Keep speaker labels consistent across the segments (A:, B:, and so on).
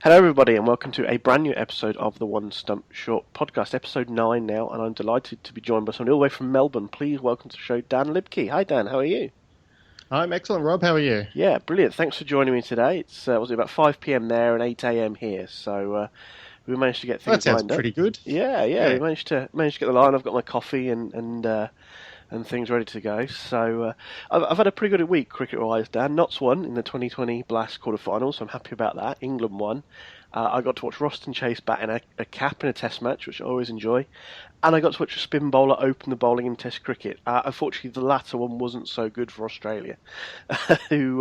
A: Hello, everybody, and welcome to a brand new episode of the One Stump Short Podcast, episode 9 now, and I'm delighted to be joined by somebody all the way from Melbourne. Please welcome to the show, Dan Liebke. Hi, Dan, how are you?
B: I'm excellent, Rob. How are you?
A: Yeah, brilliant. Thanks for joining me today. It's was it about 5 p.m. there and 8 a.m. here, so we managed to get things lined up.
B: That sounds pretty good.
A: Yeah, we managed to get the line. I've got my coffee and things ready to go. So I've had a pretty good week cricket-wise, Dan. Notts won in the 2020 Blast quarter-final, so I'm happy about that. England won. I got to watch Roston Chase bat in a cap in a test match, which I always enjoy. And I got to watch a spin bowler open the bowling in test cricket. Unfortunately, the latter one wasn't so good for Australia. I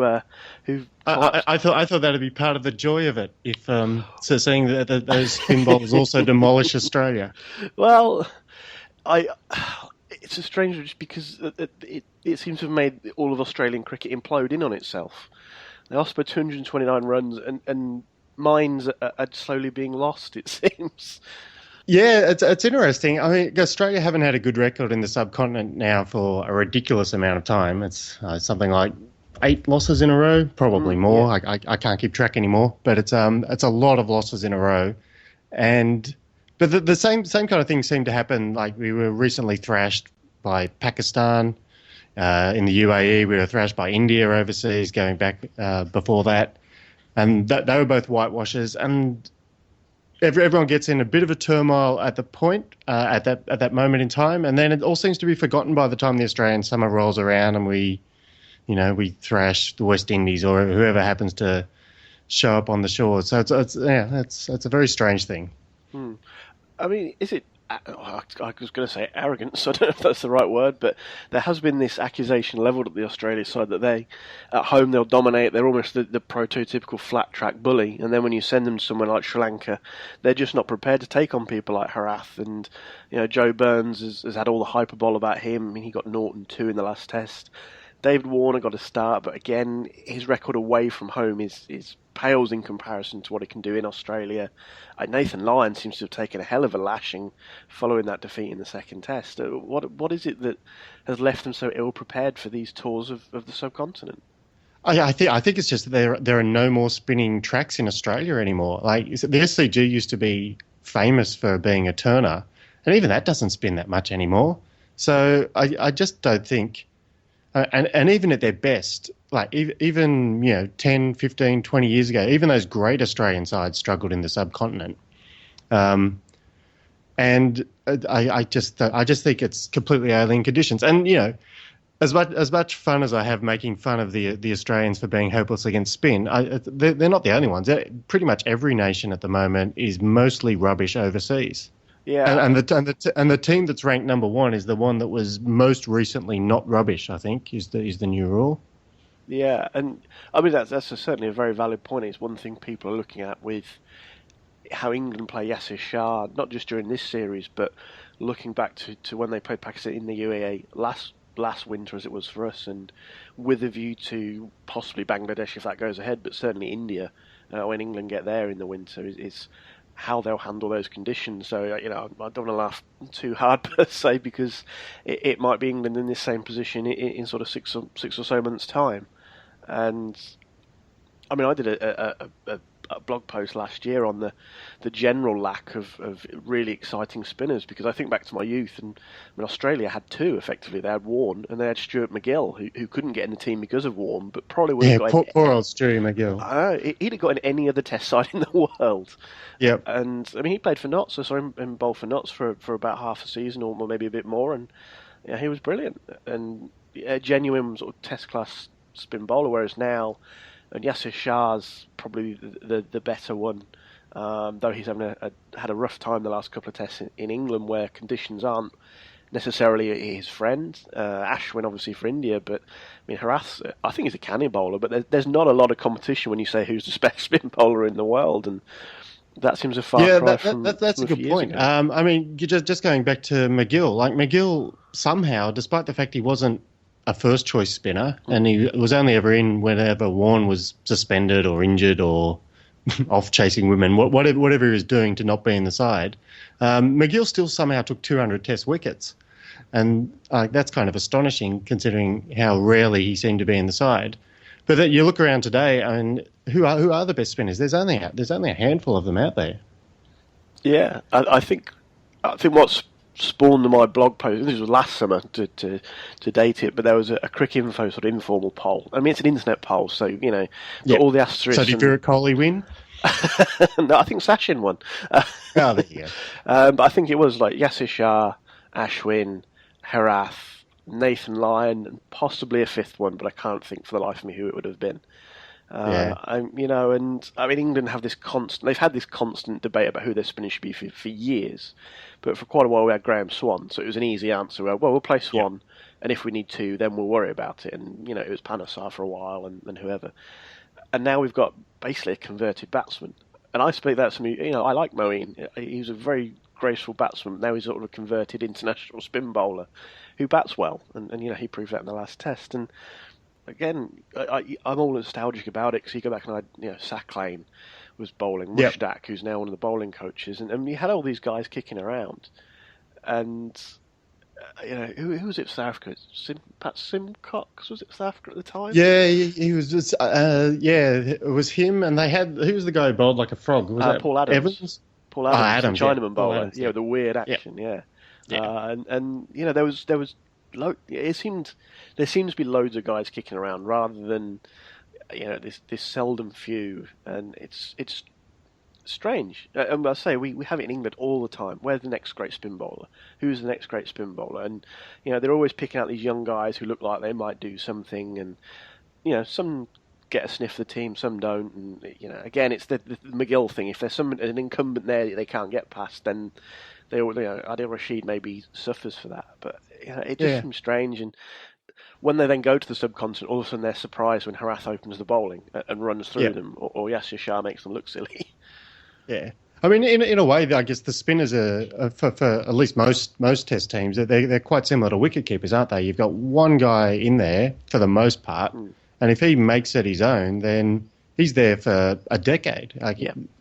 B: thought that'd be part of the joy of it, if so seeing that those spin bowlers also demolish Australia.
A: Well, it's a strange one just because it seems to have made all of Australian cricket implode in on itself. They lost by 229 runs, and minds are slowly being lost, it seems.
B: Yeah, it's interesting. I mean, Australia haven't had a good record in the subcontinent now for a ridiculous amount of time. It's something like 8 losses in a row, probably more. Yeah. I can't keep track anymore, but it's a lot of losses in a row. But the same kind of thing seemed to happen. Like, we were recently thrashed by Pakistan in the UAE. We were thrashed by India overseas going back before that. And they were both whitewashes, and everyone gets in a bit of a turmoil at the point, at that moment in time, and then it all seems to be forgotten by the time the Australian summer rolls around, and we thrash the West Indies or whoever happens to show up on the shores. So it's a very strange thing.
A: I mean, is it? I was going to say arrogance. I don't know if that's the right word, but there has been this accusation levelled at the Australia side that they, at home, they'll dominate. They're almost the prototypical flat track bully, and then when you send them to somewhere like Sri Lanka, they're just not prepared to take on people like Harath. And Joe Burns has had all the hyperbole about him. I mean, he got 0-2 in the last test. David Warner got a start, but again, his record away from home is pales in comparison to what he can do in Australia. Nathan Lyon seems to have taken a hell of a lashing following that defeat in the second test. What is it that has left them so ill prepared for these tours of the subcontinent?
B: I think it's just that there are no more spinning tracks in Australia anymore. Like, the SCG used to be famous for being a turner, and even that doesn't spin that much anymore. So I just don't think. And even at their best, like even 10, 15, 20 years ago, even those great Australian sides struggled in the subcontinent. And I just think it's completely alien conditions. And as much fun as I have making fun of the Australians for being hopeless against spin, they're not the only ones. Pretty much every nation at the moment is mostly rubbish overseas.
A: Yeah,
B: and the team that's ranked number 1 is the one that was most recently not rubbish. I think is the new rule.
A: Yeah, and I mean that's certainly a very valid point. It's one thing people are looking at with how England play Yasir Shah, not just during this series, but looking back to when they played Pakistan in the UAE last winter, as it was for us, and with a view to possibly Bangladesh if that goes ahead, but certainly India when England get there in the winter is how they'll handle those conditions. So, I don't want to laugh too hard per se, because it might be England in this same position in sort of six or so months' time. And I mean, I did a blog post last year on the general lack of really exciting spinners, because I think back to my youth, and Australia had 2 effectively. They had Warne and they had Stuart McGill, who couldn't get in the team because of Warne, but probably would have got
B: poor old Stuart McGill.
A: He'd have got in any other Test side in the world.
B: Yep.
A: And I mean, he played for Notts, so I saw him bowl for Notts for about half a season or maybe a bit more, and he was brilliant and a genuine sort of Test class spin bowler. Whereas now, and Yasir Shah's probably the better one, though he's had a rough time the last couple of tests in England where conditions aren't necessarily his friend. Ashwin obviously for India, but I mean Harath, I think he's a canny bowler, but there's not a lot of competition when you say who's the best spin bowler in the world, and that seems a far cry from
B: that's a good point. I mean, just going back to McGill, like McGill somehow, despite the fact he wasn't a first choice spinner, and he was only ever in whenever Warne was suspended or injured or off chasing women, whatever he was doing to not be in the side, McGill still somehow took 200 Test wickets, and that's kind of astonishing considering how rarely he seemed to be in the side. But that you look around today, I mean, who are the best spinners? There's only a handful of them out there.
A: Yeah, I think what's spawned my blog post, this was last summer to date it, but there was a Cricket Info sort of informal poll. I mean, it's an internet poll, so, all the asterisks.
B: So did Virat Kohli win?
A: No, I think Sachin won.
B: There you go.
A: But I think it was like Yasir Shah, Ashwin, Herath, Nathan Lyon, and possibly a fifth one, but I can't think for the life of me who it would have been. And I mean, England have they've had this constant debate about who their spinner should be for years, but for quite a while we had Graham Swan, so it was an easy answer. Well, we'll play Swan, and if we need to, then we'll worry about it. And it was Panesar for a while, and whoever. And now we've got basically a converted batsman, and I speak that to me. I like Moeen. He was a very graceful batsman. Now he's sort of a converted international spin bowler who bats well, and he proved that in the last test. And again, I'm all nostalgic about it because you go back and Sack Lane was bowling, Mushtaq, who's now one of the bowling coaches, and you had all these guys kicking around, and who was it? South Africa? Pat Simcox was it South Africa at the time?
B: Yeah, he was just it was him, and they had who was the guy who bowled like a frog? Was that
A: Paul Adams?
B: Evans?
A: Paul Adams, the Chinaman bowler.
B: Adams,
A: the weird action. Yeah. And there was. There seems to be loads of guys kicking around rather than this seldom few, and it's strange. And I say we have it in England all the time. Where's the next great spin bowler? Who's the next great spin bowler? And they're always picking out these young guys who look like they might do something, and some get a sniff of the team, some don't. And again, it's the McGill thing. If there's an incumbent there that they can't get past, then Adil Rashid maybe suffers for that. But it just seems strange. And when they then go to the subcontinent, all of a sudden they're surprised when Herath opens the bowling and runs through them, or Yasir Shah makes them look silly.
B: Yeah. I mean, in a way, I guess the spinners are, for at least most Test teams, they're quite similar to wicketkeepers, aren't they? You've got one guy in there for the most part, and if he makes it his own, then he's there for a decade.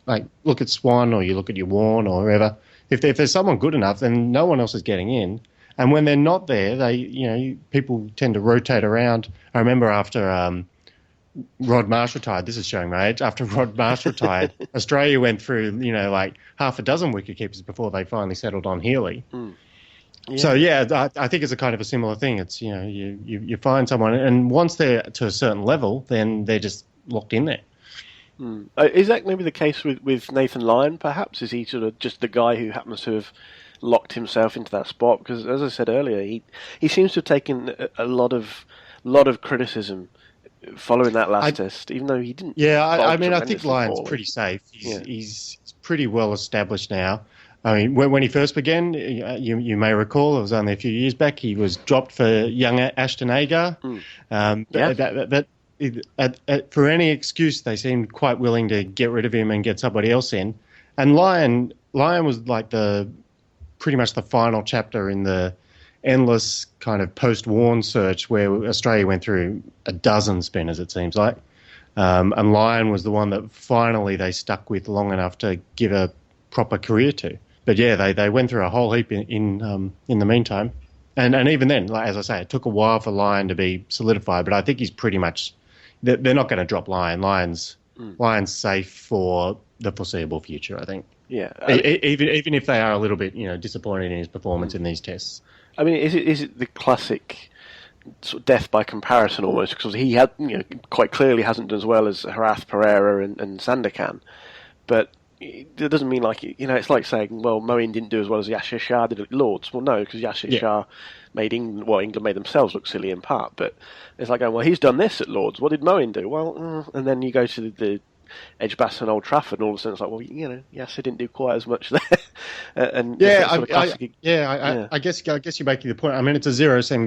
B: Like look at Swan, or you look at your Warne, or whoever. If there's someone good enough, then no one else is getting in. And when they're not there, people tend to rotate around. I remember after Rod Marsh retired, this is showing my age, after Rod Marsh retired, Australia went through, like half a dozen wicketkeepers before they finally settled on Healy. Yeah. So, I think it's a kind of a similar thing. It's, you find someone, and once they're to a certain level, then they're just locked in there.
A: Is that maybe the case with Nathan Lyon, perhaps? Is he sort of just the guy who happens to have locked himself into that spot? Because, as I said earlier, he seems to have taken a lot of criticism following that last test, even though he didn't.
B: Yeah, I think Lyon's pretty safe. He's pretty well established now. I mean, when he first began, you may recall, it was only a few years back, he was dropped for young Ashton Agar. For any excuse, they seemed quite willing to get rid of him and get somebody else in. And Lyon was like pretty much the final chapter in the endless kind of post-Warne search where Australia went through a dozen spinners, it seems like. And Lyon was the one that finally they stuck with long enough to give a proper career to. But they went through a whole heap in the meantime. And even then, like, as I say, it took a while for Lyon to be solidified, but I think he's pretty much... They're not going to drop Lyon. Lyon's safe for the foreseeable future, I think.
A: Yeah.
B: Even if they are a little bit, disappointed in his performance in these tests.
A: I mean, is it the classic sort of death by comparison almost? Because he had, quite clearly hasn't done as well as Herath, Pereira, and Sandakan. But it doesn't mean like, it's like saying, well, Moeen didn't do as well as Yasir Shah did at Lords. Well, no, because Yasir Shah made England made themselves look silly in part. But it's like going, well, he's done this at Lords. What did Moeen do? Well, and then you go to the Edgbaston Old Trafford, and all of a sudden it's like, well, Yasir didn't do quite as much there.
B: I guess you're making the point. I mean, it's a zero-sum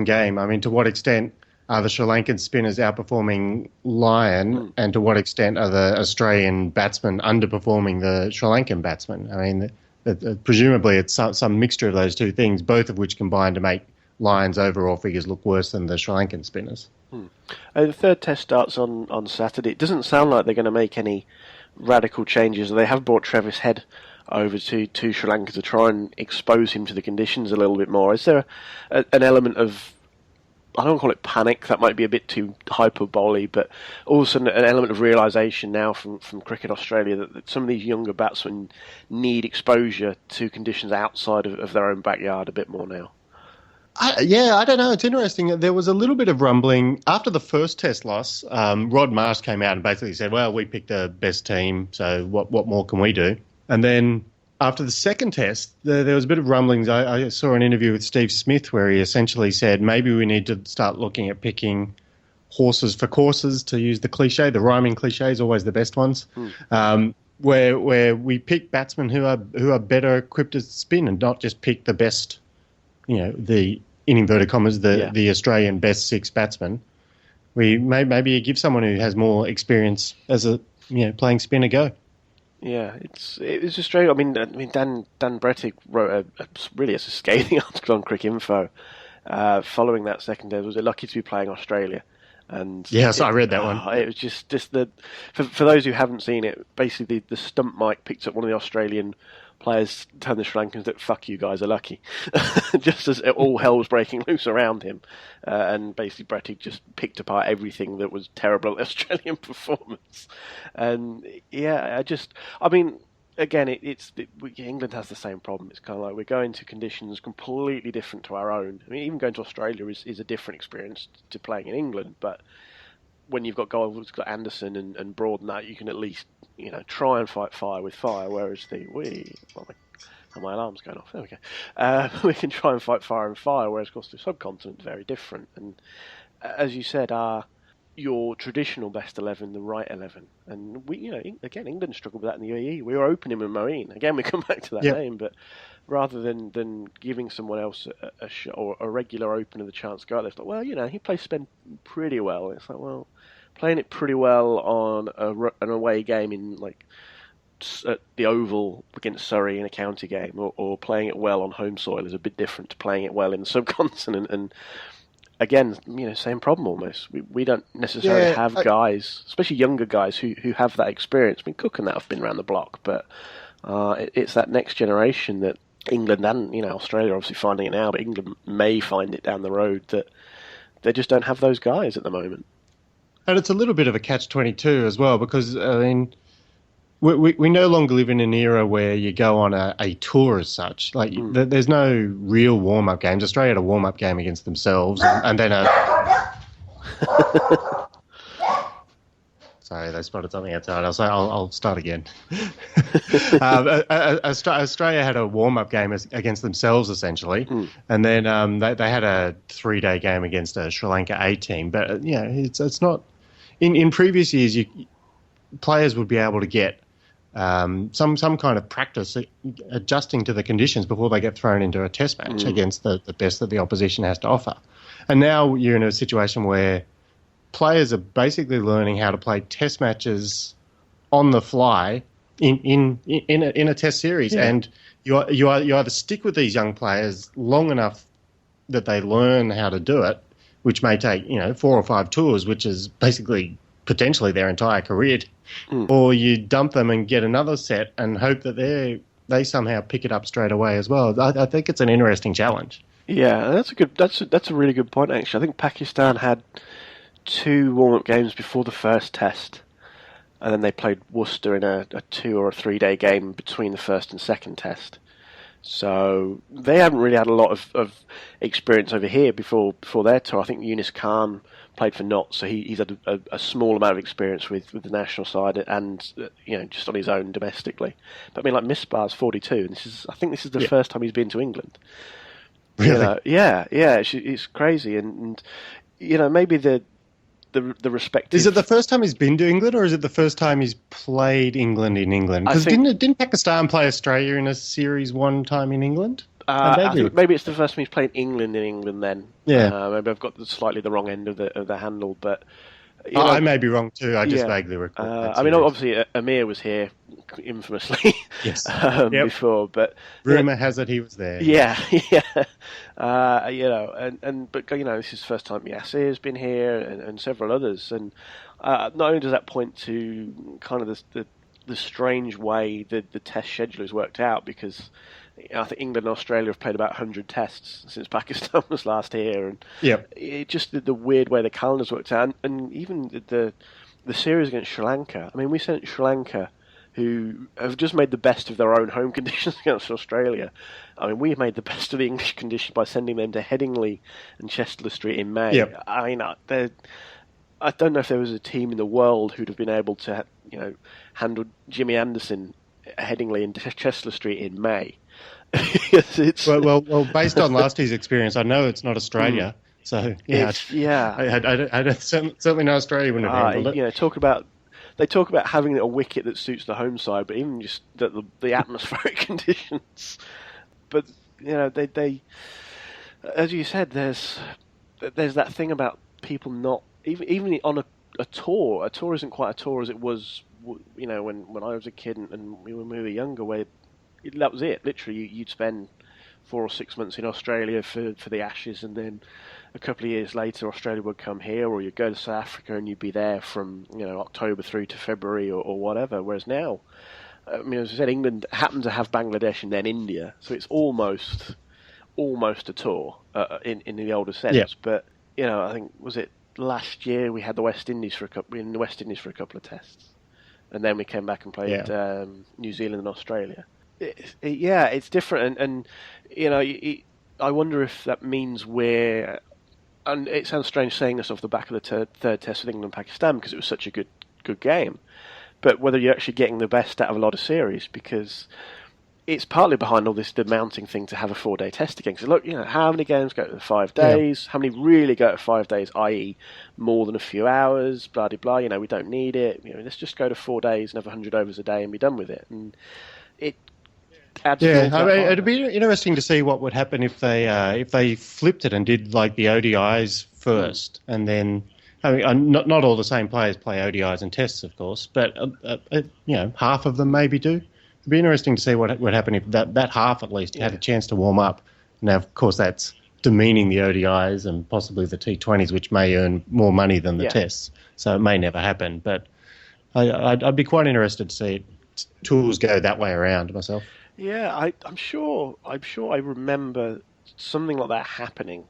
B: game. I mean, to what extent are the Sri Lankan spinners outperforming Lyon, and to what extent are the Australian batsmen underperforming the Sri Lankan batsmen? I mean, presumably it's some mixture of those two things, both of which combine to make Lyon's overall figures look worse than the Sri Lankan spinners.
A: The third test starts on Saturday. It doesn't sound like they're going to make any radical changes. They have brought Travis Head over to Sri Lanka to try and expose him to the conditions a little bit more. Is there an element of I don't call it panic, that might be a bit too hyperbole, but also an element of realisation now from Cricket Australia that some of these younger batsmen need exposure to conditions outside of their own backyard a bit more now.
B: I don't know. It's interesting. There was a little bit of rumbling after the first test loss. Rod Marsh came out and basically said, well, we picked the best team, so what more can we do? And then after the second test, there was a bit of rumblings. I saw an interview with Steve Smith where he essentially said maybe we need to start looking at picking horses for courses, to use the cliche. The rhyming cliche is always the best ones. Where we pick batsmen who are better equipped to spin and not just pick the best, in inverted commas, the Australian best six batsmen. We maybe you give someone who has more experience as a playing spin a go.
A: Yeah, it was just strange. I mean, Dan Brettig wrote a scathing article on Cricinfo following that second day. Was it lucky to be playing Australia? And
B: yes, I read that one.
A: It was just the for those who haven't seen it. Basically, the stump mic picked up one of the Australian players, telling the Sri Lankans that "fuck you guys are lucky," just as all hell was breaking loose around him, and basically Brettig just picked apart everything that was terrible at the Australian performance. And again, England has the same problem. It's kind of like we're going to conditions completely different to our own. I mean, even going to Australia is a different experience to playing in England. But when you've got guys like Anderson and Broad and that, you can at least try and fight fire with fire. Whereas my alarm's going off. There we go. We can try and fight fire and fire. Whereas of course the subcontinent is very different. And as you said, your traditional best 11, the right 11, and England struggled with that in the UAE. We were opening with Moeen. Again, we come back to that name, but rather than giving someone else a shot or a regular opener the chance to go out there, it's like, well, he plays spin pretty well. It's like, well, playing it pretty well on an away game in at the Oval against Surrey in a county game, or playing it well on home soil is a bit different to playing it well in the subcontinent. And again, same problem almost. We don't necessarily have guys, especially younger guys, who have that experience. I mean, Cook and that have been around the block, but it's that next generation that England and Australia are obviously finding it now, but England may find it down the road, that they just don't have those guys at the moment.
B: And it's a little bit of a catch-22 as well, because I mean, we no longer live in an era where you go on a tour as such. Like there's no real warm-up games. Australia had a warm-up game against themselves, and then Sorry, they spotted something outside. I'll start again. Australia had a warm-up game against themselves, essentially, and then they had a 3-day game against a Sri Lanka A team. But it's not. In previous years, players would be able to get some kind of practice adjusting to the conditions before they get thrown into a test match against the best that the opposition has to offer. And now you're in a situation where players are basically learning how to play test matches on the fly in a test series, and you either stick with these young players long enough that they learn how to do it, which may take 4 or 5 tours, which is basically potentially their entire career, or you dump them and get another set and hope that they somehow pick it up straight away as well. I think it's an interesting challenge.
A: Yeah, that's a really good point actually. I think Pakistan had 2 warm-up games before the first test, and then they played Worcester in a 2 or a 3-day game between the first and second test. So they haven't really had a lot of experience over here before their tour. I think Yunus Khan played for Notts, so he's had a small amount of experience with the national side and just on his own domestically. But I mean, like Misbah's 42, and I think this is the first time he's been to England.
B: Really?
A: It's crazy, and maybe the respective.
B: Is it the first time he's been to England, or is it the first time he's played England in England? Because didn't Pakistan play Australia in a series one time in England?
A: I think maybe it's the first time he's played England in England then.
B: Yeah.
A: Maybe I've got slightly the wrong end of the handle, but
B: I may be wrong too. I just vaguely recall.
A: I mean, obviously Amir was here infamously before, but
B: rumor has it he was there.
A: Yeah. But this is the first time Yasir has been here, and several others, and not only does that point to kind of the the strange way the test schedule has worked out, because I think England and Australia have played about 100 tests since Pakistan was last here, and it just the weird way the calendar's worked out, and even the series against Sri Lanka. I mean, we sent Sri Lanka, who have just made the best of their own home conditions against Australia. I mean, we made the best of the English conditions by sending them to Headingley and Chester Street in May.
B: Yep.
A: I mean, I don't know if there was a team in the world who'd have been able to, handle Jimmy Anderson at Headingley and Chester Street in May.
B: Well, based on last year's experience, I know it's not Australia. So I certainly know Australia wouldn't have handled it.
A: They talk about having a wicket that suits the home side, but even just the atmospheric conditions. But they, as you said, there's that thing about people not even on a tour. A tour isn't quite a tour as it was, when I was a kid and when we were younger, where that was it. Literally, you'd spend 4 or 6 months in Australia for the Ashes, and then a couple of years later, Australia would come here, or you'd go to South Africa and you'd be there from October through to February or whatever. Whereas now, I mean, as I said, England happened to have Bangladesh and then India, so it's almost a tour in the older sense.
B: Yeah.
A: But I think, was it last year we had the West Indies for a couple of tests, and then we came back and played New Zealand and Australia. It's different, and I wonder if that means we're. And it sounds strange saying this off the back of the third test with England and Pakistan, because it was such a good game. But whether you're actually getting the best out of a lot of series, because it's partly behind all this, the mounting thing to have a 4-day test again. Because look, how many games go to 5 days? How many really go to 5 days, i.e. more than a few hours, blah, blah, blah. We don't need it. Let's just go to 4 days and have 100 overs a day and be done with it. And it adds
B: it'd be interesting to see what would happen if they flipped it and did like the ODIs first, and then not all the same players play ODIs and tests, of course, but half of them maybe do. It'd be interesting to see what would happen if that half at least had a chance to warm up. Now, of course, that's demeaning the ODIs and possibly the T20s, which may earn more money than the tests, so it may never happen. But I'd be quite interested to see tours go that way around myself.
A: Yeah, I'm sure I remember something like that happening.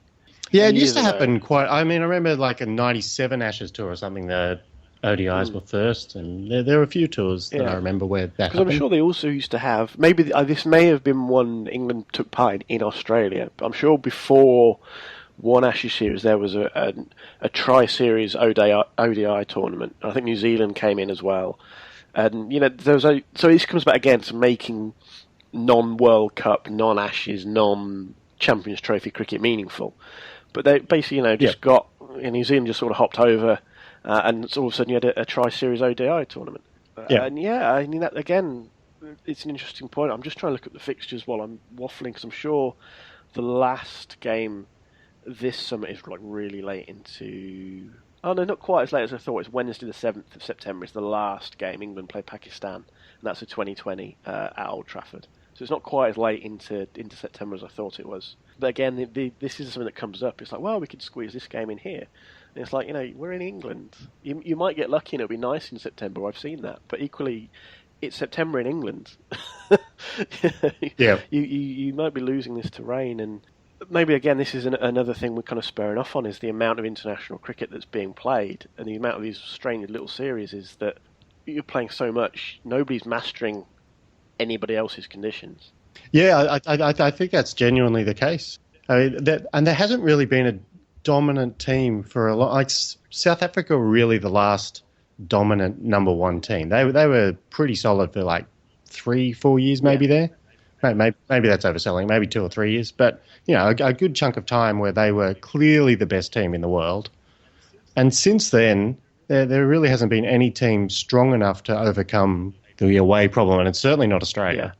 B: Yeah, it used to happen quite. I mean, I remember like a '97 Ashes tour or something. The ODIs were first, and there were a few tours that I remember where that happened.
A: Because I'm sure they also used to have. Maybe this may have been one England took part in Australia. But I'm sure before one Ashes series there was a tri-series ODI tournament. I think New Zealand came in as well, and there was so this comes back again to making non-World Cup, non-Ashes, non-Champions Trophy cricket meaningful. But they basically, just got New Zealand just sort of hopped over, and all of a sudden you had a tri-series ODI tournament. And I mean that again, it's an interesting point. I'm just trying to look at the fixtures while I'm waffling, because I'm sure the last game this summer is like really late into. Oh no, not quite as late as I thought. It's Wednesday the 7th of September. It's the last game. England play Pakistan, and that's a 2020 at Old Trafford. So it's not quite as late into September as I thought it was. But again, this is something that comes up. It's like, well, we could squeeze this game in here. And it's like, we're in England. You might get lucky and it'll be nice in September. I've seen that. But equally, it's September in England. You might be losing this to rain. And maybe, again, this is another thing we're kind of spurring off on, is the amount of international cricket that's being played. And the amount of these strange little series is that you're playing so much, nobody's mastering anybody else's conditions.
B: Yeah, I think that's genuinely the case. I mean, and there hasn't really been a dominant team for a lot. Like South Africa were really the last dominant number one team. They were pretty solid for like 3-4 years, maybe there. Maybe that's overselling. Maybe 2 or 3 years, but a good chunk of time where they were clearly the best team in the world. And since then, there really hasn't been any team strong enough to overcome the away problem, and it's certainly not Australia.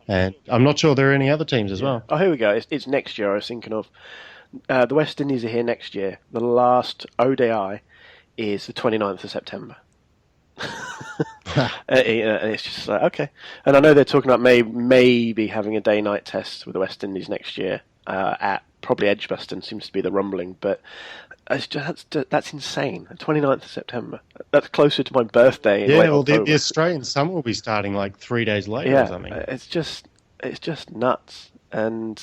B: And I'm not sure there are any other teams as well.
A: Oh, here we go. It's next year I was thinking of. The West Indies are here next year. The last ODI is the 29th of September. It's just like, okay. And I know they're talking about maybe having a day-night test with the West Indies next year at probably Edgbaston, seems to be the rumbling. But That's insane. 29th of September. That's closer to my birthday in late October.
B: The Australian summer will be starting like 3 days later or something.
A: It's just nuts. And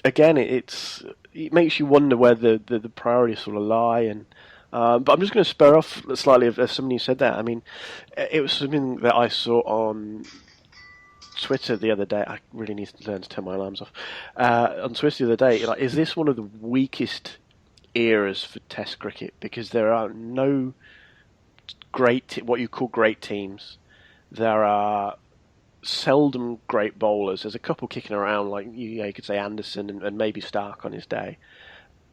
A: again, it makes you wonder where the priorities sort of lie. And but I'm just going to spur off slightly of somebody who said that. I mean, it was something that I saw on Twitter the other day. I really need to learn to turn my alarms off. On Twitter the other day, is this one of the weakest eras for Test cricket? Because there are no what you call great teams. There are seldom great bowlers. There's a couple kicking around, like you could say Anderson and maybe Stark on his day.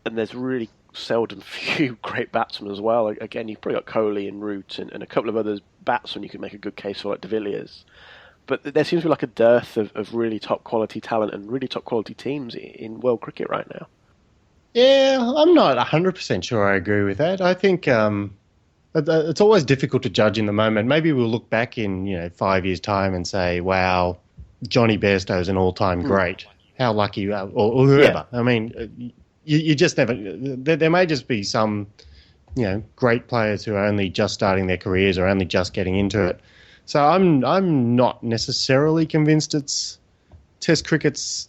A: And there's really seldom few great batsmen as well. Again, you've probably got Kohli and Root and a couple of other batsmen you could make a good case for, like De Villiers. But there seems to be like a dearth of really top quality talent and really top quality teams in world cricket right now.
B: Yeah, I'm not 100% sure I agree with that. I think it's always difficult to judge in the moment. Maybe we'll look back in 5 years' time and say, wow, Johnny Bairstow's an all-time great. How lucky you are, or whoever. Yeah. I mean, you just never... There may just be some great players who are only just starting their careers or only just getting into it. So I'm not necessarily convinced Test cricket's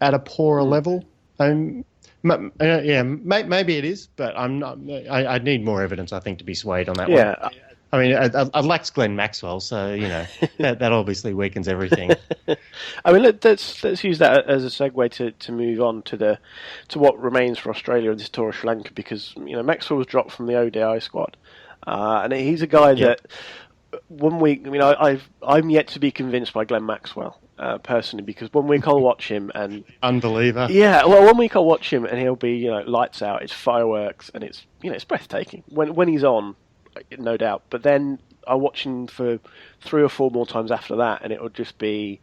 B: at a poorer level. Maybe it is, but I'm not. I need more evidence, I think, to be swayed on that one. Yeah, I mean, I lacked Glenn Maxwell, so that obviously weakens everything.
A: I mean, let's use that as a segue to move on to what remains for Australia in this tour of Sri Lanka, because Maxwell was dropped from the ODI squad, and he's a guy that. 1 week, I mean, I'm yet to be convinced by Glenn Maxwell personally, because 1 week I'll watch him and
B: unbeliever.
A: Yeah, well, 1 week I'll watch him and he'll be lights out, it's fireworks, and it's it's breathtaking when he's on, no doubt. But then I'll watch him for 3 or 4 more times after that, and it'll be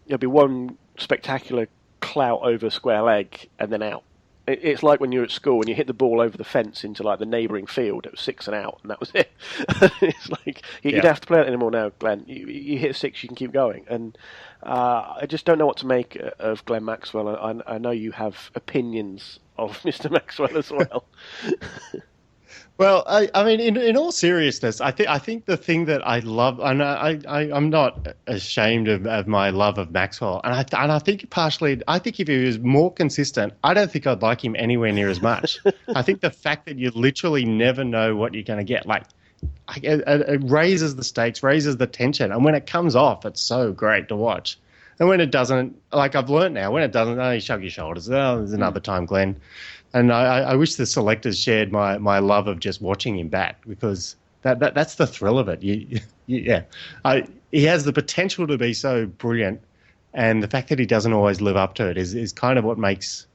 A: one spectacular clout over square leg and then out. It's like when you're at school and you hit the ball over the fence into like the neighbouring field. It was 6 and out, and that was it. It's like you don't have to play it anymore now, Glenn. You hit 6, you can keep going. And I just don't know what to make of Glenn Maxwell. I know you have opinions of Mr. Maxwell as well.
B: Well, I mean, in all seriousness, I think the thing that I love, and I'm not ashamed of my love of Maxwell, and I think partially, I think if he was more consistent, I don't think I'd like him anywhere near as much. I think the fact that you literally never know what you're going to get, it raises the stakes, raises the tension, and when it comes off, it's so great to watch. And when it doesn't, I've learned now, when it doesn't, you shrug your shoulders. Oh, there's another time, Glenn. And I wish the selectors shared my love of just watching him bat, because that's the thrill of it. He has the potential to be so brilliant, and the fact that he doesn't always live up to it is kind of what makes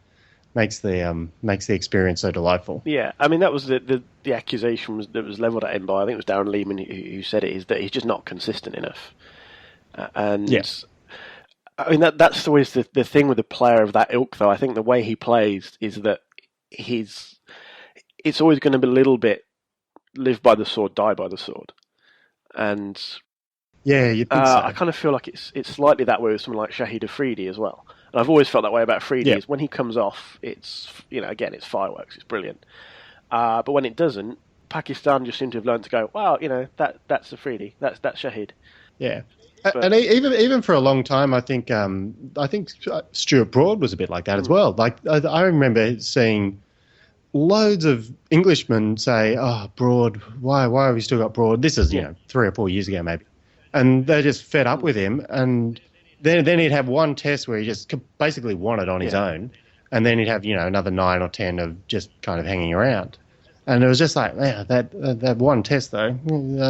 B: the experience so delightful.
A: Yeah, I mean that was the accusation that was levelled at him by, I think it was Darren Lehman who said it, is that he's just not consistent enough. Yes. I mean that's always the thing with a player of that ilk, though. I think the way he plays is that it's always going to be a little bit live by the sword, die by the sword, and
B: you think so.
A: I kind of feel like it's slightly that way with someone like Shahid Afridi as well. And I've always felt that way about Afridi. Is when he comes off, it's again it's fireworks, it's brilliant. But when it doesn't, Pakistan just seem to have learned to go, wow, that's Afridi, that's Shahid.
B: Yeah. And even for a long time, I think Stuart Broad was a bit like that as well. Like I remember seeing loads of Englishmen say, "Oh, Broad, why have we still got Broad?" This is 3 or 4 years ago maybe, and they're just fed up with him. And then he'd have one test where he just basically won it on his own, and then he'd have another 9 or 10 of just kind of hanging around. And it was just like, man, that one test though,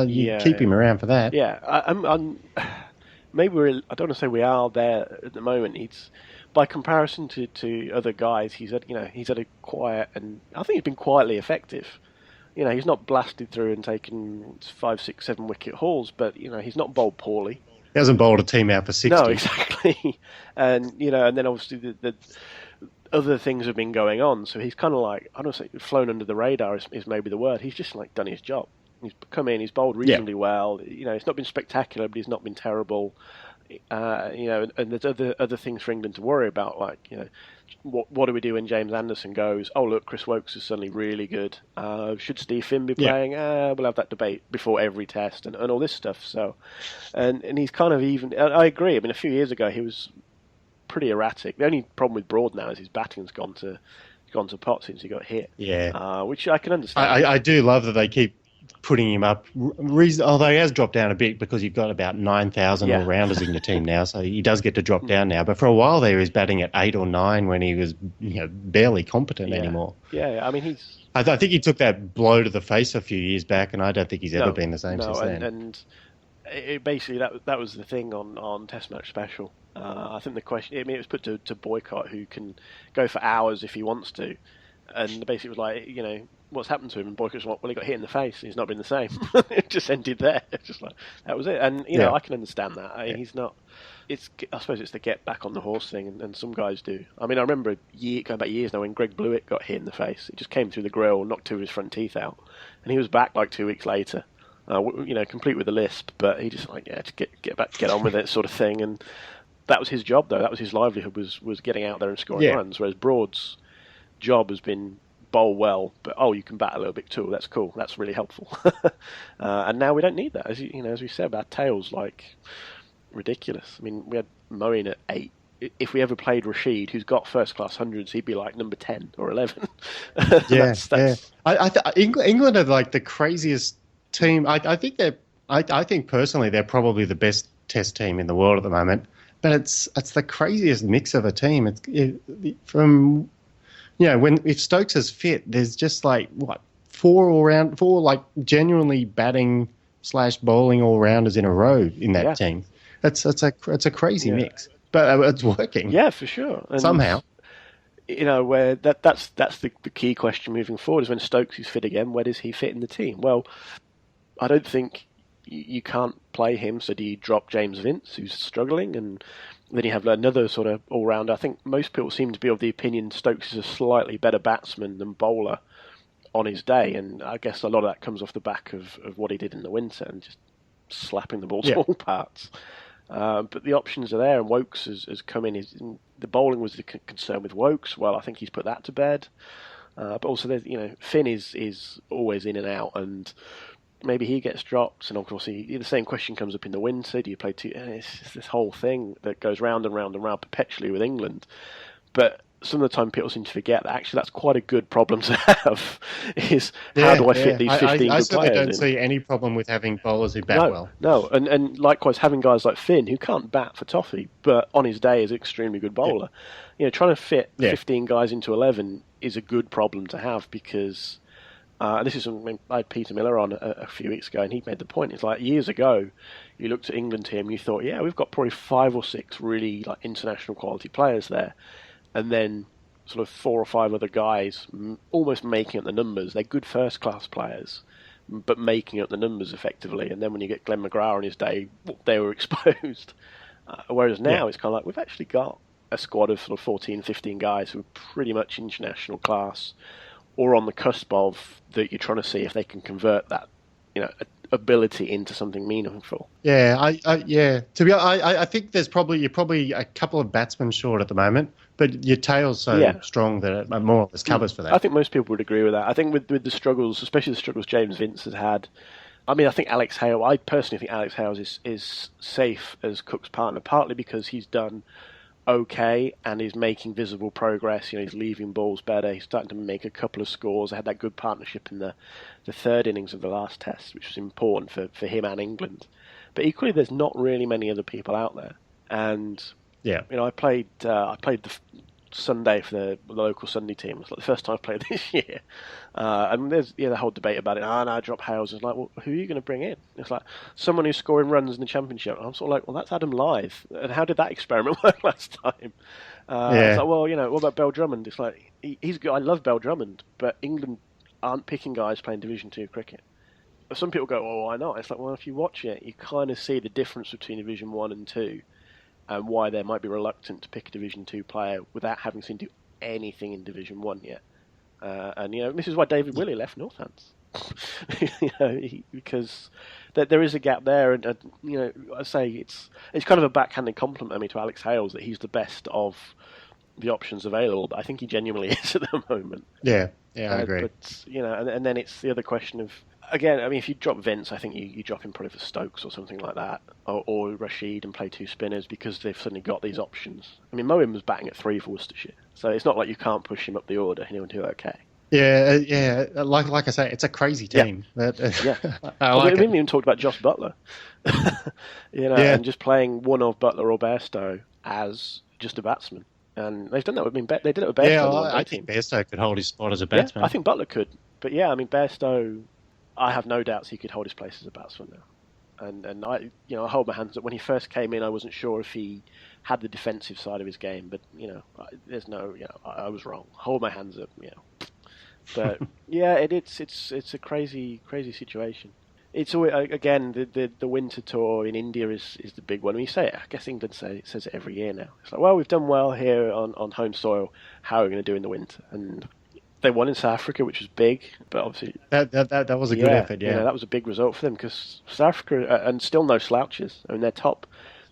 B: you keep him around for that.
A: Yeah, I'm maybe I don't want to say we are there at the moment. He's, by comparison to other guys, he's had a quiet, and I think he's been quietly effective. He's not blasted through and taken 5, 6, 7 wicket hauls, but he's not bowled poorly.
B: He hasn't bowled a team out for 60.
A: No, exactly. And and then obviously the other things have been going on, so he's kind of like, I don't say flown under the radar is maybe the word. He's just done his job. He's come in, he's bowled reasonably well. It's not been spectacular, but he's not been terrible. And there's other things for England to worry about, like, what do we do when James Anderson goes, oh, look, Chris Woakes is suddenly really good. Should Steve Finn be playing? We'll have that debate before every test and all this stuff. So, and he's kind of even, I agree. I mean, a few years ago, he was pretty erratic. The only problem with Broad now is his batting's gone to pot since he got hit.
B: Yeah.
A: Which I can understand.
B: I do love that they keep putting him up, although he has dropped down a bit because you've got about 9,000 all-rounders in your team now, so he does get to drop down now. But for a while there, he was batting at 8 or 9 when he was barely competent anymore.
A: Yeah, I mean,
B: I think he took that blow to the face a few years back, and I don't think he's ever been the same since then.
A: And basically that was the thing on Test Match Special. I think the question, it was put to Boycott, who can go for hours if he wants to, and basically was like, what's happened to him? And Boycott's like, well, he got hit in the face. He's not been the same. It just ended there. It's just like, that was it. And, I can understand that. I mean, he's not... I suppose it's the get back on the horse thing, and some guys do. I mean, I remember going back years now when Greg Blewett got hit in the face. It just came through the grill, knocked two of his front teeth out. And he was back like 2 weeks later, complete with a lisp. But he just just get back, get on with it sort of thing. And that was his job, though. That was his livelihood, was getting out there and scoring runs. Whereas Broad's job has been... bowl well, but you can bat a little bit too. That's cool. That's really helpful. And now we don't need that. As we said, our tail's like ridiculous. I mean, we had Moeen at 8. If we ever played Rashid, who's got first class hundreds, he'd be like number 10 or 11.
B: England are like the craziest team. I think personally they're probably the best Test team in the world at the moment. But it's the craziest mix of a team. If Stokes is fit, there's just like four like genuinely batting / bowling all rounders in a row in that team. It's a crazy mix, but it's working.
A: Yeah, for sure. And,
B: somehow,
A: where that's the key question moving forward is when Stokes is fit again, where does he fit in the team? Well, I don't think you can't play him. So do you drop James Vince, who's struggling, and then you have another sort of all-rounder. I think most people seem to be of the opinion Stokes is a slightly better batsman than bowler on his day, and I guess a lot of that comes off the back of what he did in the winter and just slapping the ball to all parts. But the options are there, and Woakes has come in. The bowling was the concern with Woakes. Well, I think he's put that to bed. But also, there's Finn is always in and out, and maybe he gets dropped, and of course the same question comes up in the winter. Do you play two? It's just this whole thing that goes round and round and round perpetually with England. But some of the time people seem to forget that actually that's quite a good problem to have, is how do I fit these 15 good players in? I certainly
B: don't see any problem with having bowlers who bat well.
A: No, and likewise having guys like Finn, who can't bat for toffee, but on his day is an extremely good bowler. Trying to fit 15 guys into 11 is a good problem to have, because... this is something I had Peter Miller on a few weeks ago, and he made the point. It's like years ago, you looked at England team, and you thought, we've got probably 5 or 6 really like international quality players there, and then sort of 4 or 5 other guys almost making up the numbers. They're good first class players, but making up the numbers effectively. And then when you get Glenn McGrath on his day, they were exposed. Whereas now it's kind of like we've actually got a squad of sort of 14, 15 guys who are pretty much international class, or on the cusp of, that you're trying to see if they can convert that, ability into something meaningful.
B: Yeah, To be honest, I think you're probably a couple of batsmen short at the moment, but your tail's so strong that it more or less covers for that.
A: I think most people would agree with that. I think with the struggles, especially the struggles James Vince has had. I mean, I personally think Alex Hales is safe as Cook's partner, partly because he's done okay and is making visible progress. He's leaving balls better. He's starting to make a couple of scores. I had that good partnership in the third innings of the last test, which was important for him and England. But equally, there's not really many other people out there. And I played the Sunday for the local Sunday team. It was like the first time I played this year. And there's the whole debate about it. No, drop Hales. It's like, well, who are you going to bring in? It's like someone who's scoring runs in the championship. And I'm sort of like, well, that's Adam Lyth. And how did that experiment work last time? It's like, well, what about Bell Drummond? It's like, he's good. I love Bell Drummond, but England aren't picking guys playing Division 2 cricket. Some people go, well, why not? It's like, well, if you watch it, you kind of see the difference between Division 1 and 2. And why they might be reluctant to pick a Division 2 player without having seen do anything in Division 1 yet. And this is why David Willey left Northants. Because there is a gap there, and I say it's kind of a backhanded compliment to Alex Hales that he's the best of the options available, but I think he genuinely is at the moment.
B: Yeah, I agree.
A: But and then it's the other question of, again, I mean, if you drop Vince, I think you drop him probably for Stokes or something like that, or Rashid, and play 2 spinners because they've suddenly got these options. I mean, Moen was batting at 3 for Worcestershire, so it's not like you can't push him up the order and he'll do okay.
B: Yeah. Like I say, it's a crazy team.
A: Yeah.
B: I like
A: we haven't even talked about Josh Butler, and just playing one of Butler or Bairstow as just a batsman. And they've done that with they did it with Bairstow.
B: Yeah, I think Bairstow could hold his spot as a batsman.
A: Yeah, I think Butler could. But yeah, I mean, Bairstow, I have no doubts he could hold his place as a batsman now. And I hold my hands up. When he first came in, I wasn't sure if he had the defensive side of his game, but I was wrong. Hold my hands up, But yeah, it's a crazy situation. It's always, again, the winter tour in India is the big one. When you say it, I guess England says it every year now. It's like, well, we've done well here on home soil. How are we going to do in the winter? And they won in South Africa, which was big, but obviously
B: that was a good effort. Yeah,
A: that was a big result for them because South Africa and still no slouches. I mean, they're top.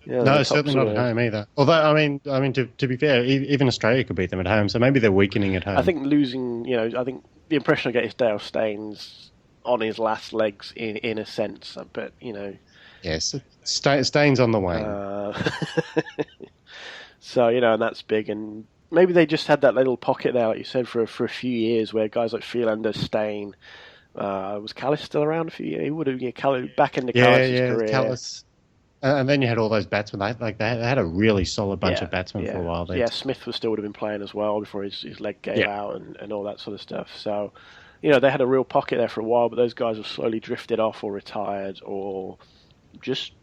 B: No, certainly not at home either. Although, I mean, to be fair, even Australia could beat them at home. So maybe they're weakening at home.
A: I think losing, I think the impression I get is Dale Staines on his last legs in a sense, but
B: yes, Staines on the wane.
A: So and that's big, and maybe they just had that little pocket there, like you said, for a few years where guys like Freelander, Steyn, was Callis still around a few years? He would have back into Callis' career.
B: Callis. And then you had all those batsmen. They had a really solid bunch of batsmen for a while there.
A: Yeah, Smith would have been playing as well before his leg gave out and all that sort of stuff. So, they had a real pocket there for a while, but those guys have slowly drifted off or retired or just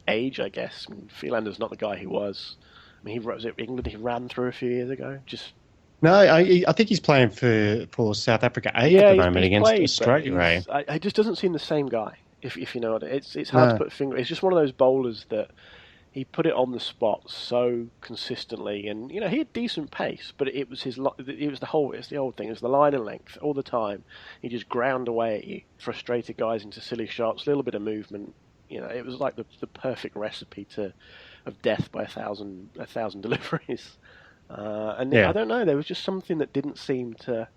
A: age, I guess. I mean, Freelander's not the guy he was. I mean, was it England he ran through a few years ago?
B: No, I think he's playing for South Africa A at the moment against Australia.
A: He just doesn't seem the same guy. If you know what it's hard to put a finger. It's just one of those bowlers that he put it on the spot so consistently, and he had decent pace, but it was the old thing. It was the line and length all the time. He just ground away at you, frustrated guys into silly shots, a little bit of movement. It was like the perfect recipe of death by a thousand deliveries. I don't know. There was just something that didn't seem to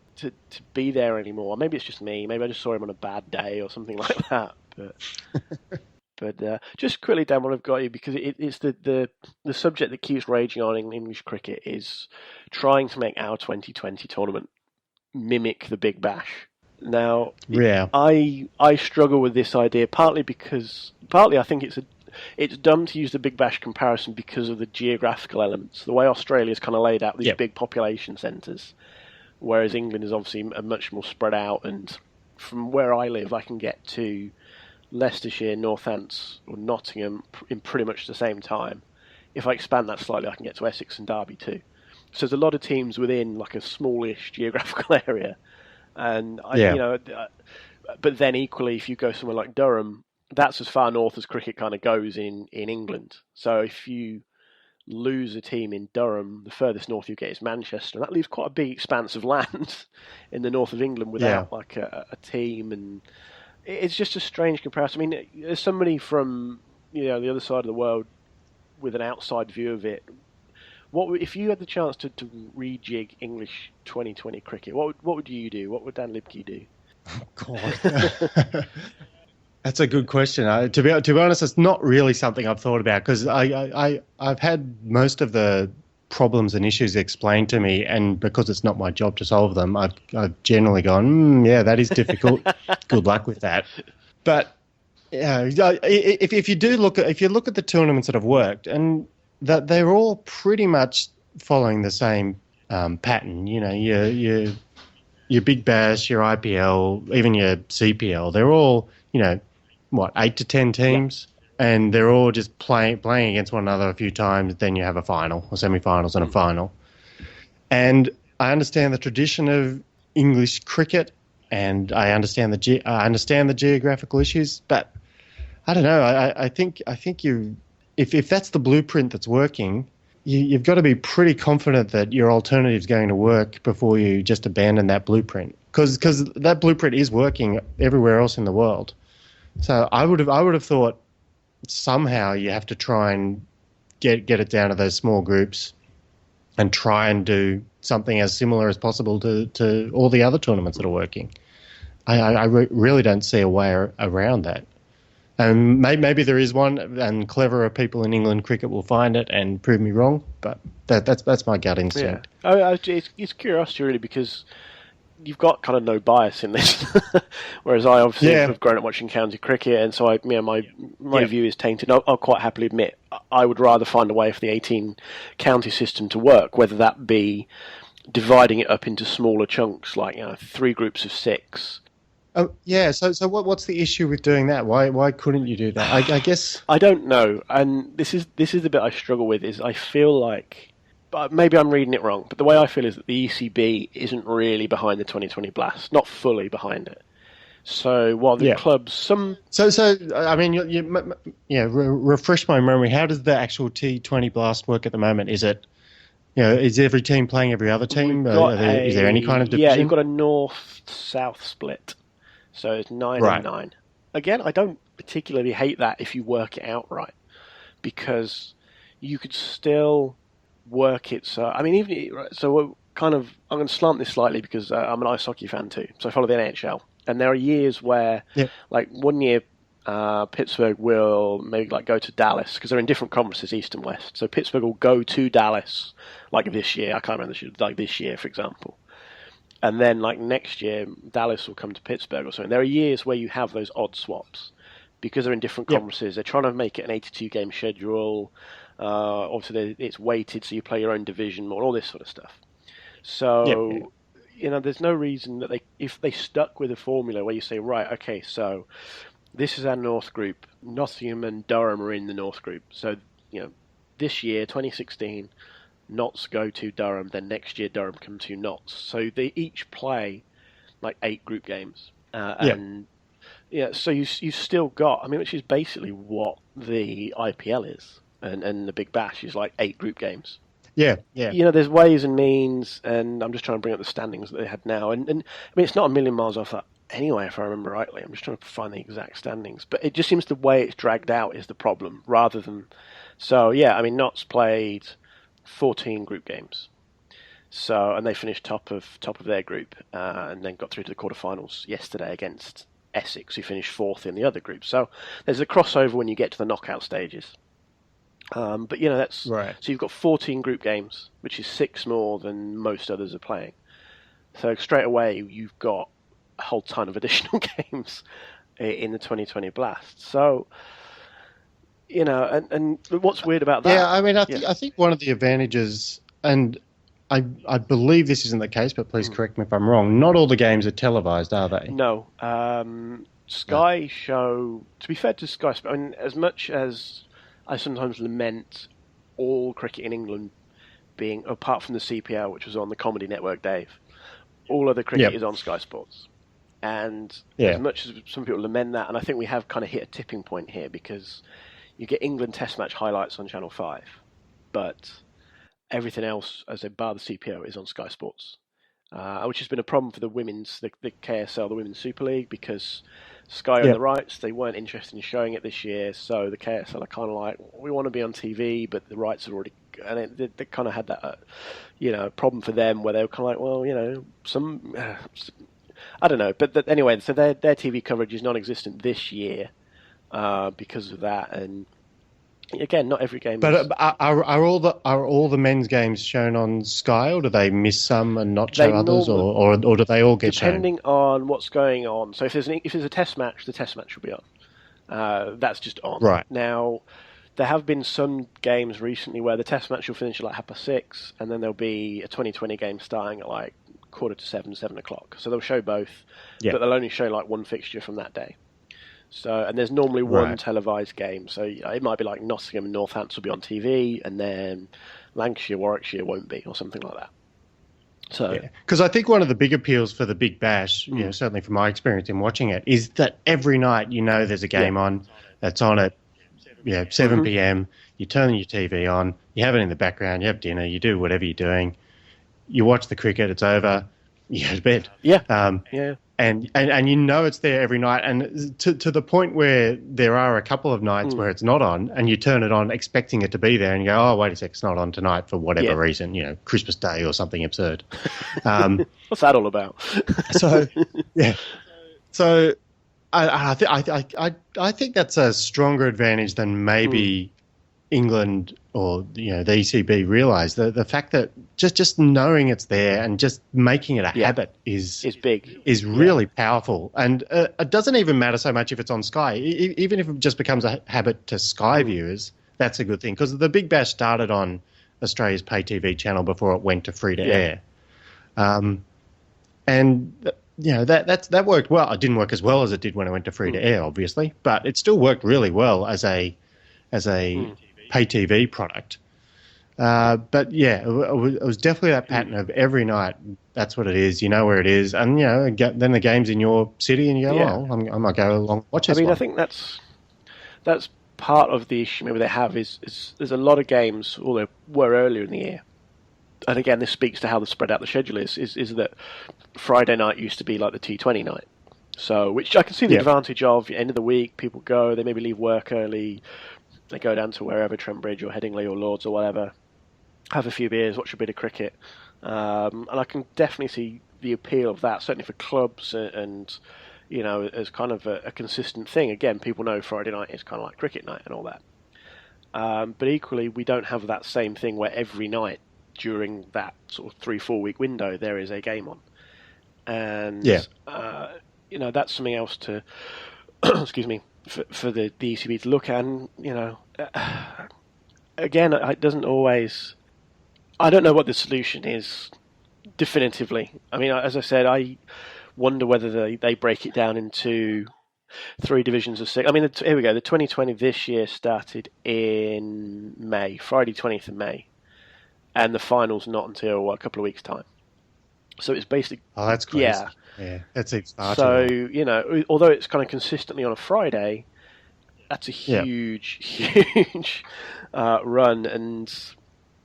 A: be there anymore. Maybe it's just me. Maybe I just saw him on a bad day or something like that. But just quickly, Dan, what I've got you, because it's the subject that keeps raging on in English cricket is trying to make our 2020 tournament mimic the Big Bash. Now, I struggle with this idea partly I think it's dumb to use the Big Bash comparison because of the geographical elements. The way Australia's kind of laid out these big population centres, whereas England is obviously much more spread out. And from where I live, I can get to Leicestershire, Northants, or Nottingham in pretty much the same time. If I expand that slightly, I can get to Essex and Derby too. So there's a lot of teams within like a smallish geographical area, and but then equally, if you go somewhere like Durham, that's as far north as cricket kind of goes in England. So if you lose a team in Durham, the furthest north you get is Manchester, and that leaves quite a big expanse of land in the north of England without like a team. And it's just a strange comparison. I mean, there's somebody from the other side of the world with an outside view of it. What if you had the chance to rejig English 2020 cricket? What would you do? What would Dan Liebke do?
B: Oh, God. That's a good question. To be honest, it's not really something I've thought about because I've had most of the problems and issues explained to me, and because it's not my job to solve them, I've generally gone, that is difficult. Good luck with that. But if you look at the tournaments that have worked, and that they're all pretty much following the same pattern. Your Big Bash, your IPL, even your CPL, they're all 8 to 10 teams, and they're all just playing against one another a few times. Then you have a final or semi-finals and a final. And I understand the tradition of English cricket, and I understand the geographical issues, but I don't know. I think if that's the blueprint that's working, you've got to be pretty confident that your alternative is going to work before you just abandon that blueprint, because that blueprint is working everywhere else in the world. So I would have thought somehow you have to try and get it down to those small groups and try and do something as similar as possible to all the other tournaments that are working. I really don't see a way around that. And maybe there is one, and cleverer people in England cricket will find it and prove me wrong, but that's my gut instinct.
A: Yeah. It's curiosity, really, because you've got kind of no bias in this, whereas I obviously have grown up watching county cricket, and so my view is tainted. I'll quite happily admit I would rather find a way for the 18 county system to work, whether that be dividing it up into smaller chunks, like 3 groups of 6.
B: Oh yeah, so what's the issue with doing that? Why couldn't you do that? I guess
A: I don't know, and this is the bit I struggle with. Is I feel like, but maybe I'm reading it wrong, but the way I feel is that the ECB isn't really behind the 2020 Blast, not fully behind it. So while the clubs, so
B: I mean, refresh my memory. How does the actual T20 Blast work at the moment? Is it, is every team playing every other team? Is there any kind of division?
A: Yeah, you've got a north-south split. So it's 9 and 9. Again, I don't particularly hate that if you work it out right, because you could still work it. So I mean, I'm going to slant this slightly because I'm an ice hockey fan too. So I follow the NHL, and there are years where, like one year, Pittsburgh will maybe go to Dallas because they're in different conferences, East and West. So Pittsburgh will go to Dallas like this year. I can't remember this year, for example. And then, next year, Dallas will come to Pittsburgh or something. There are years where you have those odd swaps because they're in different conferences. They're trying to make it an 82-game schedule. Obviously, it's weighted, so you play your own division more, all this sort of stuff. So, there's no reason that if they stuck with a formula where you say, right, okay, so this is our North group. Nottingham and Durham are in the North group. So, this year, 2016... Notts go to Durham, then next year Durham come to Notts. So they each play 8 group games. So you still got, which is basically what the IPL is. And the Big Bash is 8 group games.
B: Yeah.
A: There's ways and means, and I'm just trying to bring up the standings that they had now. And it's not a million miles off that anyway, if I remember rightly. I'm just trying to find the exact standings. But it just seems the way it's dragged out is the problem, rather than... So, Notts played 14 group games. So, and they finished top of their group, and then got through to the quarterfinals yesterday against Essex, who finished 4th in the other group. So there's a crossover when you get to the knockout stages. But that's right. So you've got 14 group games, which is 6 more than most others are playing. So straight away you've got a whole ton of additional games in the 2020 Blast. So. And what's weird about that?
B: Yeah, I think one of the advantages, and I believe this isn't the case, but please correct me if I'm wrong, not all the games are televised, are they?
A: No. Sky show, to be fair to Sky, as much as I sometimes lament all cricket in England being, apart from the CPL, which was on the Comedy Network, Dave, all other cricket is on Sky Sports. And as much as some people lament that, and I think we have kind of hit a tipping point here, because... You get England Test match highlights on Channel 5, but everything else, as a bar the CPO, is on Sky Sports, which has been a problem for the KSL, the Women's Super League, because Sky own the rights. They weren't interested in showing it this year, so the KSL are kind of we want to be on TV, but the rights are already... And they kind of had that, problem for them, where they were kind of I don't know, but anyway, so their TV coverage is non-existent this year. Because of that, and again, not every game. But
B: are all the men's games shown on Sky, or do they miss some and not show others, or do they all get
A: shown? Depending on what's going on. So if there's a test match, the test match will be on. That's just on.
B: Right
A: now, there have been some games recently where the test match will finish at 6:30, and then there'll be a 2020 game starting at 6:45, 7 o'clock. So they'll show both, but they'll only show one fixture from that day. So, and there's normally one televised game. So it might be Nottingham and Northampton will be on TV, and then Lancashire, Warwickshire won't be, or something like that. So,
B: because I think one of the big appeals for the Big Bash, certainly from my experience in watching it, is that every night there's a game on that's on at 7 p.m. You turn your TV on, you have it in the background, you have dinner, you do whatever you're doing, you watch the cricket, it's over, you go to bed. And you know it's there every night, and to the point where there are a couple of nights where it's not on, and you turn it on expecting it to be there, and you go, oh, wait a sec, it's not on tonight for whatever reason, Christmas Day or something absurd.
A: What's that all about?
B: So I think that's a stronger advantage than maybe England or the ECB realise. The fact that just knowing it's there and just making it a habit is
A: big,
B: is really powerful. And it doesn't even matter so much if it's on Sky. Even if it just becomes a habit to Sky viewers, that's a good thing, because the Big Bash started on Australia's pay TV channel before it went to free to air. And that worked well. It didn't work as well as it did when it went to free to air, obviously, but it still worked really well as a pay TV product. But it was definitely that pattern of every night. That's what it is. You know where it is, and then the game's in your city, and you go, well, I might go along and watch this.
A: I think that's part of the issue maybe they have is there's a lot of games, although were earlier in the year. And again, this speaks to how the spread out the schedule is that Friday night used to be like the T20 night. So, which I can see the advantage of. End of the week, people go, they maybe leave work early, they go down to wherever, Trent Bridge or Headingley or Lords or whatever, have a few beers, watch a bit of cricket. And I can definitely see the appeal of that, certainly for clubs and as kind of a consistent thing. Again, people know Friday night is kind of like cricket night and all that. But equally, we don't have that same thing where every night during that sort of 3-4 week window there is a game on. And, that's something else to, excuse me, for the ECB to look at. And, again, it doesn't always... I don't know what the solution is definitively. I mean, as I said, I wonder whether they break it down into 3 divisions of 6. I mean, here we go. The 2020 this year started in May, Friday 20th of May. And the final's not until a couple of weeks' time. So it's basically...
B: Oh, that's crazy. Yeah, that's far
A: so,
B: too
A: although it's kind of consistently on a Friday, that's a huge run. And,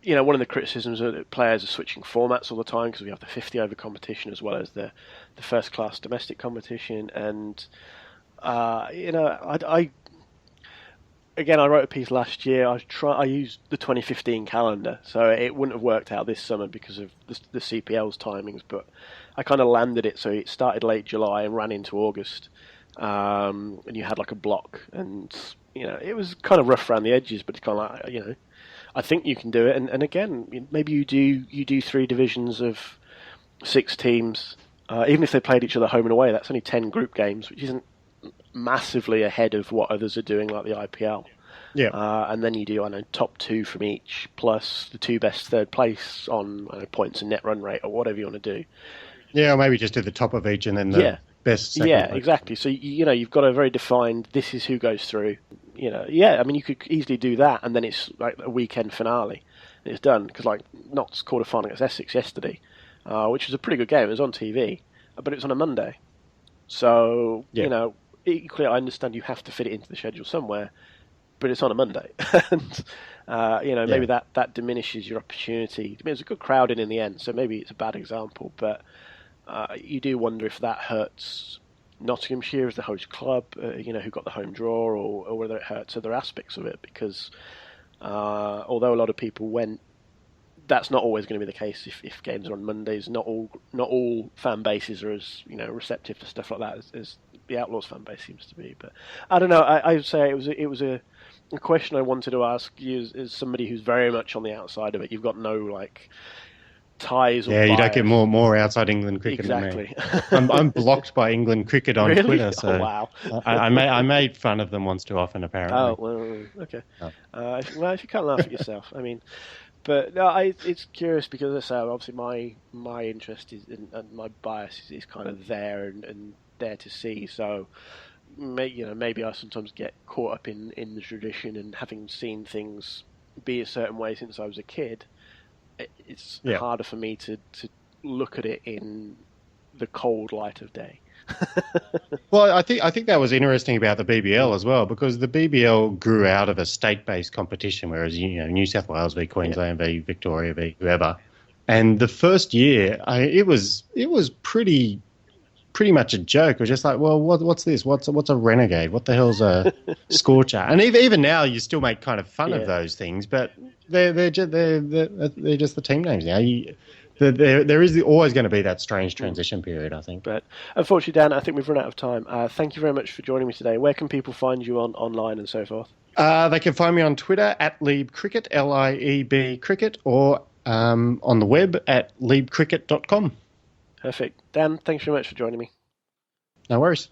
A: one of the criticisms is that players are switching formats all the time because we have the 50-over competition as well as the first-class domestic competition. And, Again, I wrote a piece last year. I used the 2015 calendar, so it wouldn't have worked out this summer because of the CPL's timings. But I kind of landed it so it started late July and ran into August, and you had like a block, and it was kind of rough around the edges, but it's kind of like I think you can do it. And again, maybe you do 3 divisions of 6 teams, even if they played each other home and away. That's only 10 group games, which isn't massively ahead of what others are doing, like the IPL. And then you do, top 2 from each, plus the 2 best third place on points and net run rate, or whatever you want to do.
B: Yeah, or maybe just do the top of each and then the best second place.
A: Exactly. So, you've got a very defined, this is who goes through. You could easily do that, and then it's like a weekend finale, and it's done. Because, Notts quarter-final against Essex yesterday, which was a pretty good game. It was on TV, but it was on a Monday. So, equally, I understand you have to fit it into the schedule somewhere, but it's on a Monday. And, maybe that diminishes your opportunity. I mean, it was a good crowd in the end, so maybe it's a bad example, but you do wonder if that hurts Nottinghamshire as the host club, who got the home draw, or whether it hurts other aspects of it, because although a lot of people went, that's not always going to be the case if games are on Mondays. Not all fan bases are as receptive to stuff like that as the Outlaws fan base seems to be. But I don't know. I would say it was a question I wanted to ask you as somebody who's very much on the outside of it. You've got no ties or bias.
B: You don't get more outside England cricket than me. I'm blocked by England cricket on
A: really?
B: Twitter. So
A: oh, wow.
B: I made fun of them once too often, apparently.
A: Oh, well, okay. Oh. If you can't laugh at yourself, I mean. But no, it's curious because, as I say, obviously my interest is and my bias is kind of there and there to see. So, maybe I sometimes get caught up in the tradition, and having seen things be a certain way since I was a kid, it's harder for me to look at it in the cold light of day.
B: Well, I think that was interesting about the BBL as well, because the BBL grew out of a state-based competition, whereas New South Wales v Queensland v Victoria v whoever. And the first year, it was pretty much a joke. It was just like, well, what's this? What's a renegade? What the hell's a scorcher? And even now, you still make kind of fun of those things, but they're just the team names now. There is always going to be that strange transition period, I think.
A: But unfortunately, Dan, I think we've run out of time. Thank you very much for joining me today. Where can people find you online and so forth?
B: They can find me on Twitter at Liebcricket, Lieb Cricket, or on the web at liebcricket.com.
A: Perfect. Dan, thanks very much for joining me.
B: No worries.